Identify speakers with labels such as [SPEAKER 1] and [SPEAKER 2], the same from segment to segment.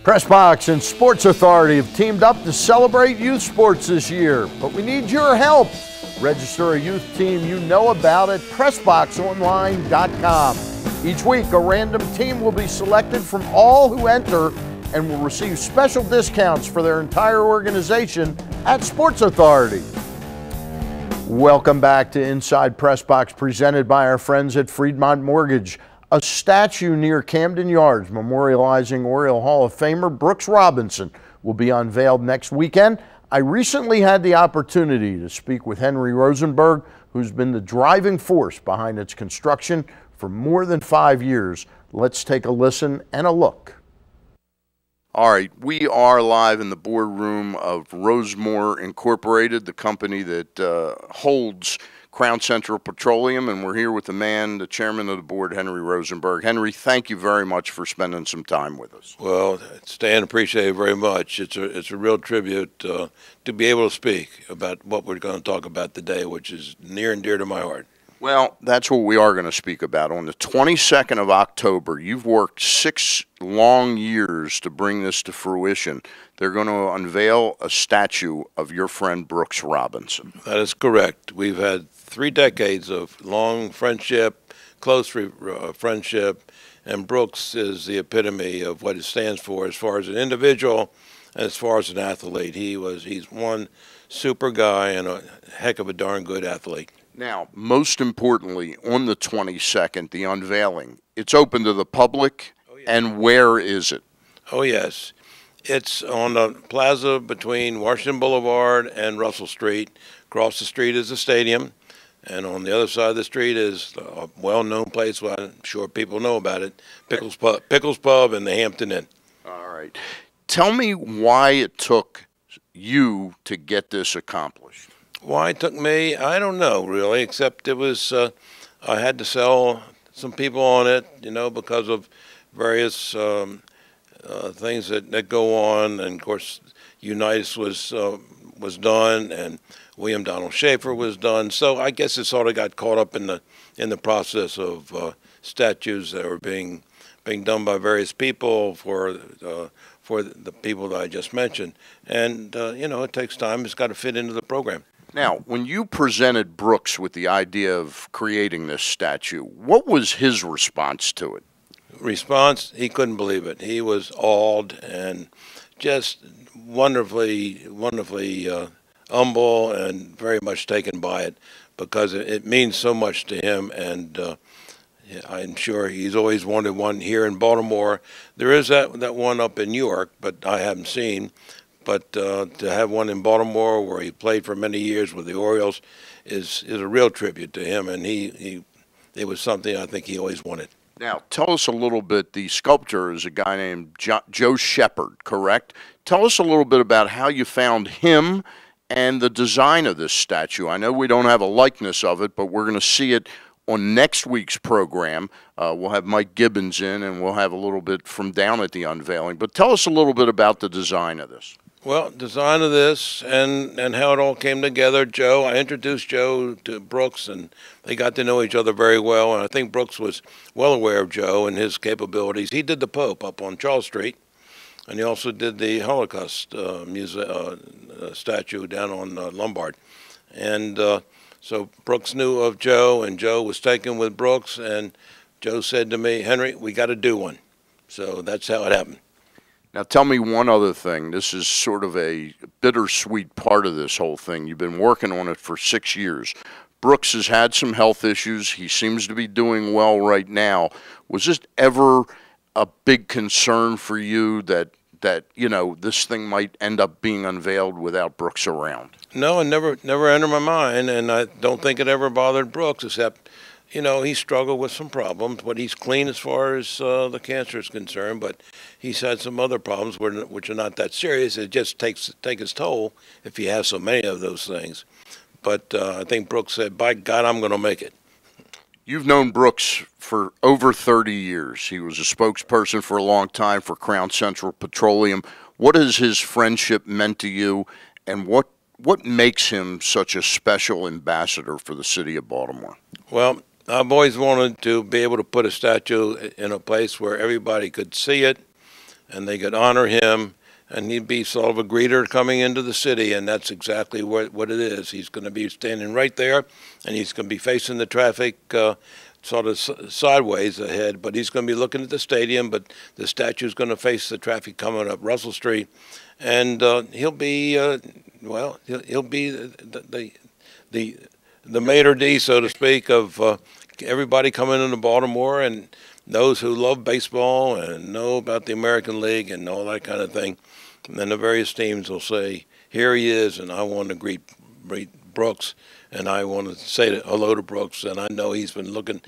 [SPEAKER 1] PressBox and Sports Authority have teamed up to celebrate youth sports this year, but we need your help. Register a youth team you know about at PressBoxOnline.com. Each week, a random team will be selected from all who enter and will receive special discounts for their entire organization at Sports Authority. Welcome back to Inside PressBox, presented by our friends at Friedmont Mortgage. A statue near Camden Yards memorializing Oriole Hall of Famer Brooks Robinson will be unveiled next weekend. I recently had the opportunity to speak with Henry Rosenberg, who's been the driving force behind its construction for more than 5 years. Let's take a listen and a look. All right, we are live in the boardroom of Rosemore Incorporated, the company that holds Crown Central Petroleum, and we're here with the man, the chairman of the board, Henry Rosenberg. Henry, thank you very much for spending some time with us.
[SPEAKER 2] Well, Stan, appreciate it very much. It's a real tribute to be able to speak about what we're going to talk about today, which is near and dear to my heart.
[SPEAKER 1] Well, that's what we are going to speak about. On the 22nd of October, you've worked 6 long years to bring this to fruition. They're going to unveil a statue of your friend Brooks Robinson.
[SPEAKER 2] That is correct. We've had 3 decades of long friendship, close friendship, and Brooks is the epitome of what it stands for as far as an individual and as far as an athlete. He's one super guy and a heck of a darn good athlete.
[SPEAKER 1] Now, most importantly, on the 22nd, the unveiling, it's open to the public, and where is it?
[SPEAKER 2] Oh, yes. It's on the plaza between Washington Boulevard and Russell Street. Across the street is the stadium, and on the other side of the street is a well-known place, well, I'm sure people know about it, Pickles Pub and the Hampton Inn.
[SPEAKER 1] All right. Tell me why it took you to get this accomplished.
[SPEAKER 2] Why it took me, I don't know really, except it was, I had to sell some people on it, you know, because of various things that go on. And of course, Unitas was done, and William Donald Schaefer was done. So I guess it sort of got caught up in the process of statues that were being done by various people for the people that I just mentioned. And you know, it takes time. It's got to fit into the program.
[SPEAKER 1] Now, when you presented Brooks with the idea of creating this statue, what was his response to it?
[SPEAKER 2] Response, he couldn't believe it. He was awed and just wonderfully humble and very much taken by it, because it means so much to him. And I'm sure he's always wanted one here in Baltimore. There is that one up in New York, but I haven't seen. But to have one in Baltimore, where he played for many years with the Orioles, is a real tribute to him, and it was something I think he always wanted.
[SPEAKER 1] Now, tell us a little bit. The sculptor is a guy named Joe Shepard, correct? Tell us a little bit about how you found him and the design of this statue. I know we don't have a likeness of it, but we're going to see it on next week's program. We'll have Mike Gibbons in, and we'll have a little bit from down at the unveiling. But tell us a little bit about the design of this.
[SPEAKER 2] Well, design of this and how it all came together, Joe. I introduced Joe to Brooks, and they got to know each other very well. And I think Brooks was well aware of Joe and his capabilities. He did the Pope up on Charles Street, and he also did the Holocaust statue down on Lombard. And so Brooks knew of Joe, and Joe was taken with Brooks. And Joe said to me, "Henry, we got to do one." So that's how it happened.
[SPEAKER 1] Now, tell me one other thing. This is sort of a bittersweet part of this whole thing. You've been working on it for 6 years. Brooks has had some health issues. He seems to be doing well right now. Was this ever a big concern for you that you know, this thing might end up being unveiled without Brooks around?
[SPEAKER 2] No, it never entered my mind, and I don't think it ever bothered Brooks, except, you know, he struggled with some problems, but he's clean as far as the cancer is concerned. But he's had some other problems which are not that serious. It just takes its toll if you have so many of those things. But I think Brooks said, "By God, I'm going to make it."
[SPEAKER 1] You've known Brooks for over 30 years. He was a spokesperson for a long time for Crown Central Petroleum. What has his friendship meant to you, and what makes him such a special ambassador for the city of Baltimore?
[SPEAKER 2] Well, I've always wanted to be able to put a statue in a place where everybody could see it, and they could honor him, and he'd be sort of a greeter coming into the city, and that's exactly what it is. He's going to be standing right there, and he's going to be facing the traffic sort of sideways ahead, but he's going to be looking at the stadium, but the statue's going to face the traffic coming up Russell Street, and he'll be, he'll be the maitre d', so to speak, of everybody coming into Baltimore, and those who love baseball and know about the American League and all that kind of thing. And then the various teams will say, here he is, and I want to greet Brooks, and I want to say hello to Brooks, and I know he's looking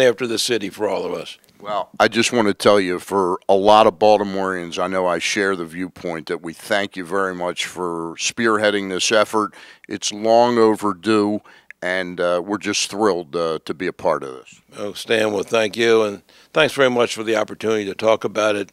[SPEAKER 2] after the city for all of us.
[SPEAKER 1] Well, I just want to tell you, for a lot of Baltimoreans, I know I share the viewpoint that we thank you very much for spearheading this effort. It's long overdue, and we're just thrilled to be a part of this.
[SPEAKER 2] Oh, Stan, well, thank you, and thanks very much for the opportunity to talk about it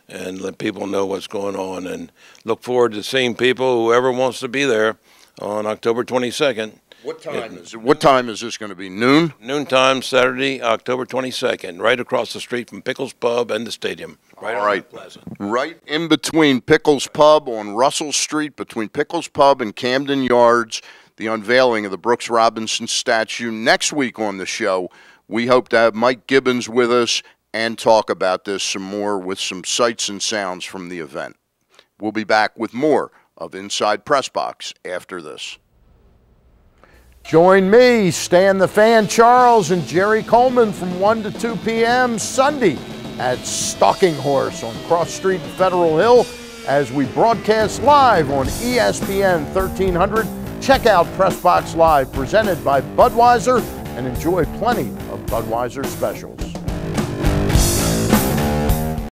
[SPEAKER 2] and let people know what's going on, and look forward to seeing people, whoever wants to be there, on October 22nd.
[SPEAKER 1] What time is it? What time is this going to be? Noon?
[SPEAKER 2] Noontime, Saturday, October 22nd, right across the street from Pickles Pub and the stadium. Right on the plaza. Right
[SPEAKER 1] in between Pickles Pub on Russell Street, between Pickles Pub and Camden Yards, the unveiling of the Brooks Robinson statue. Next week on the show, we hope to have Mike Gibbons with us and talk about this some more with some sights and sounds from the event. We'll be back with more of Inside PressBox after this. Join me, Stan the Fan Charles, and Jerry Coleman from 1 to 2 p.m. Sunday at Stalking Horse on Cross Street and Federal Hill as we broadcast live on ESPN 1300. Check out PressBox Live presented by Budweiser and enjoy plenty of Budweiser specials.